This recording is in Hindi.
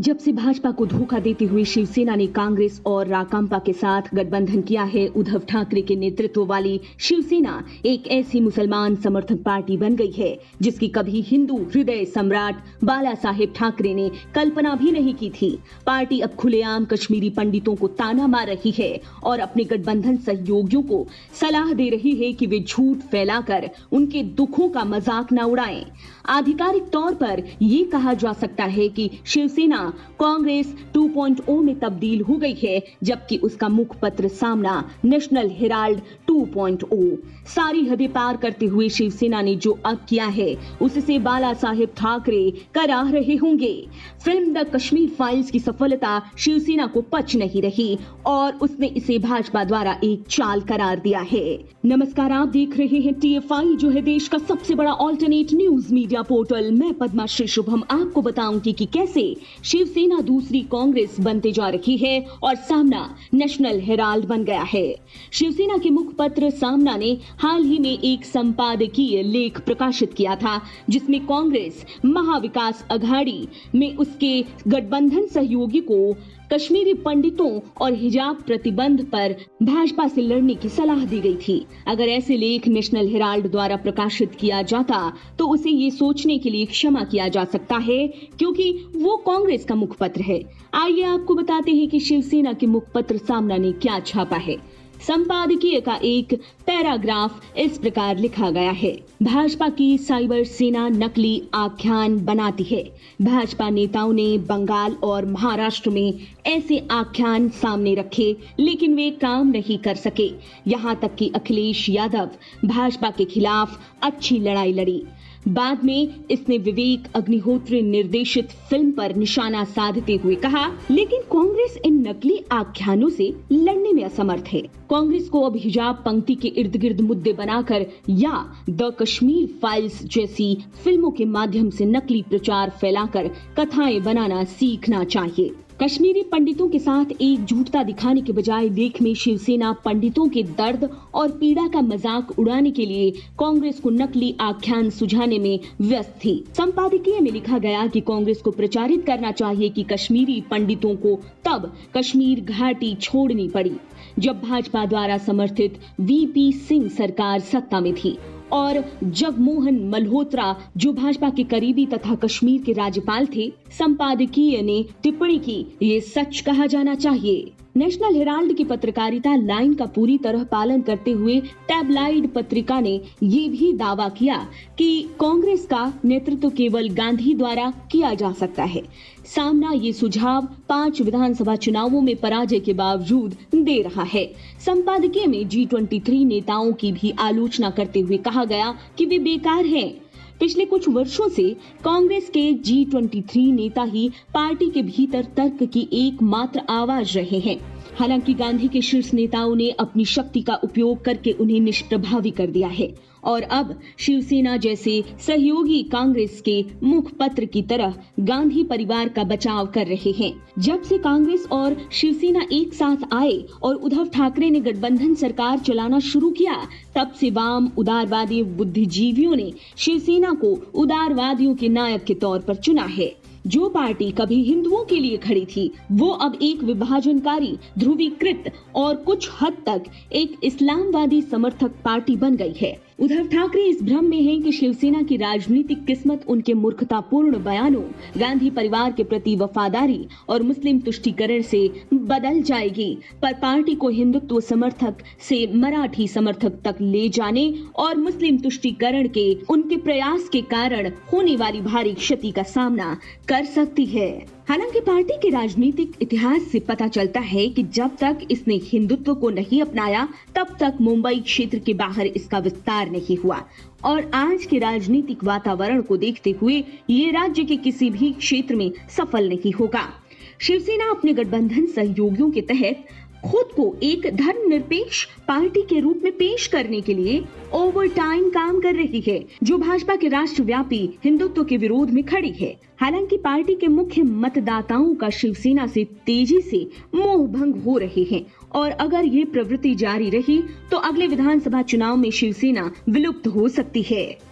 जब से भाजपा को धोखा देते हुए शिवसेना ने कांग्रेस और राकांपा के साथ गठबंधन किया है, उद्धव ठाकरे के नेतृत्व वाली शिवसेना एक ऐसी मुसलमान समर्थक पार्टी बन गई है जिसकी कभी हिंदू हृदय सम्राट बाला साहेब ठाकरे ने कल्पना भी नहीं की थी। पार्टी अब खुलेआम कश्मीरी पंडितों को ताना मार रही है और अपने गठबंधन सहयोगियों को सलाह दे रही है कि वे झूठ फैलाकर उनके दुखों का मजाक न उड़ाएं। आधिकारिक तौर पर ये कहा जा सकता है कि शिवसेना कांग्रेस 2.0 में तब्दील हो गई है, जबकि उसका मुखपत्र सामना नेशनल हेराल्ड 2.0 सारी हदें पार करते हुए शिवसेना ने जो अब किया है उससे बाला साहेब ठाकरे करा रहे होंगे। फिल्म द कश्मीर फाइल्स की सफलता शिवसेना को पच नहीं रही और उसने इसे भाजपा द्वारा एक चाल करार दिया है। नमस्कार, आप देख रहे हैं TFI, जो है देश का सबसे बड़ा ऑल्टरनेट न्यूज मीडिया पोर्टल। मैं पद्माश्री शुभम आपको बताऊंगी कि कैसे शिवसेना दूसरी कांग्रेस बनते जा रही है और सामना नेशनल हेराल्ड बन गया है। शिवसेना के मुखपत्र सामना ने हाल ही में एक संपादकीय लेख प्रकाशित किया था जिसमें कांग्रेस महाविकास अघाड़ी में उसके गठबंधन सहयोगी को कश्मीरी पंडितों और हिजाब प्रतिबंध पर भाजपा से लड़ने की सलाह दी गई थी। अगर ऐसे लेख नेशनल हेराल्ड द्वारा प्रकाशित किया जाता तो उसे ये सोचने के लिए क्षमा किया जा सकता है क्योंकि वो कांग्रेस का मुखपत्र है। आइए आपको बताते हैं कि शिवसेना के मुखपत्र सामना ने क्या छापा है। संपादकीय का एक पैराग्राफ इस प्रकार लिखा गया है। भाजपा की साइबर सेना नकली आख्यान बनाती है। भाजपा नेताओं ने बंगाल और महाराष्ट्र में ऐसे आख्यान सामने रखे लेकिन वे काम नहीं कर सके। यहाँ तक कि अखिलेश यादव भाजपा के खिलाफ अच्छी लड़ाई लड़ी। बाद में इसने विवेक अग्निहोत्री निर्देशित फिल्म पर निशाना साधते हुए कहा, लेकिन कांग्रेस इन नकली आख्यानों से लड़ने में असमर्थ है। कांग्रेस को अब हिजाब पंक्ति के इर्द गिर्द मुद्दे बनाकर या द कश्मीर फाइल्स जैसी फिल्मों के माध्यम से नकली प्रचार फैलाकर कथाएं बनाना सीखना चाहिए। कश्मीरी पंडितों के साथ एकजुटता दिखाने के बजाय लेख में शिवसेना पंडितों के दर्द और पीड़ा का मजाक उड़ाने के लिए कांग्रेस को नकली आख्यान सुझाने में व्यस्त थी। संपादकीय में लिखा गया कि कांग्रेस को प्रचारित करना चाहिए कि कश्मीरी पंडितों को तब कश्मीर घाटी छोड़नी पड़ी जब भाजपा द्वारा समर्थित VP सिंह सरकार सत्ता में थी और जगमोहन मल्होत्रा जो भाजपा के करीबी तथा कश्मीर के राज्यपाल थे। संपादकीय ने टिप्पणी की, ये सच कहा जाना चाहिए। नेशनल हेराल्ड की पत्रकारिता लाइन का पूरी तरह पालन करते हुए टैबलाइड पत्रिका ने ये भी दावा किया कि कांग्रेस का नेतृत्व केवल गांधी द्वारा किया जा सकता है। सामना ये सुझाव 5 विधानसभा चुनावों में पराजय के बावजूद दे रहा है। संपादकीय में G23 नेताओं की भी आलोचना करते हुए कहा गया कि वे बेकार हैं। पिछले कुछ वर्षों से कांग्रेस के G23 नेता ही पार्टी के भीतर तर्क की एकमात्र आवाज रहे हैं। हालांकि गांधी के शीर्ष नेताओं ने अपनी शक्ति का उपयोग करके उन्हें निष्प्रभावी कर दिया है और अब शिवसेना जैसे सहयोगी कांग्रेस के मुखपत्र की तरह गांधी परिवार का बचाव कर रहे हैं। जब से कांग्रेस और शिवसेना एक साथ आए और उद्धव ठाकरे ने गठबंधन सरकार चलाना शुरू किया, तब से वाम उदारवादी बुद्धिजीवियों ने शिवसेना को उदारवादियों के नायक के तौर पर चुना है। जो पार्टी कभी हिंदुओं के लिए खड़ी थी वो अब एक विभाजनकारी, ध्रुवीकृत और कुछ हद तक एक इस्लामवादी समर्थक पार्टी बन गई है। उद्धव ठाकरे इस भ्रम में हैं कि शिवसेना की राजनीतिक किस्मत उनके मूर्खतापूर्ण बयानों, गांधी परिवार के प्रति वफादारी और मुस्लिम तुष्टीकरण से बदल जाएगी, पर पार्टी को हिंदुत्व समर्थक से मराठी समर्थक तक ले जाने और मुस्लिम तुष्टीकरण के उनके प्रयास के कारण होने वाली भारी क्षति का सामना कर सकती है। हालांकि पार्टी के राजनीतिक इतिहास से पता चलता है कि जब तक इसने हिंदुत्व को नहीं अपनाया तब तक मुंबई क्षेत्र के बाहर इसका विस्तार नहीं हुआ और आज के राजनीतिक वातावरण को देखते हुए ये राज्य के किसी भी क्षेत्र में सफल नहीं होगा। शिवसेना अपने गठबंधन सहयोगियों के तहत खुद को एक धर्मनिरपेक्ष पार्टी के रूप में पेश करने के लिए ओवर टाइम काम कर रही है, जो भाजपा के राष्ट्रव्यापी हिंदुत्व के विरोध में खड़ी है। हालांकि पार्टी के मुख्य मतदाताओं का शिवसेना से तेजी से मोह भंग हो रहे हैं और अगर ये प्रवृत्ति जारी रही तो अगले विधानसभा चुनाव में शिवसेना विलुप्त हो सकती है।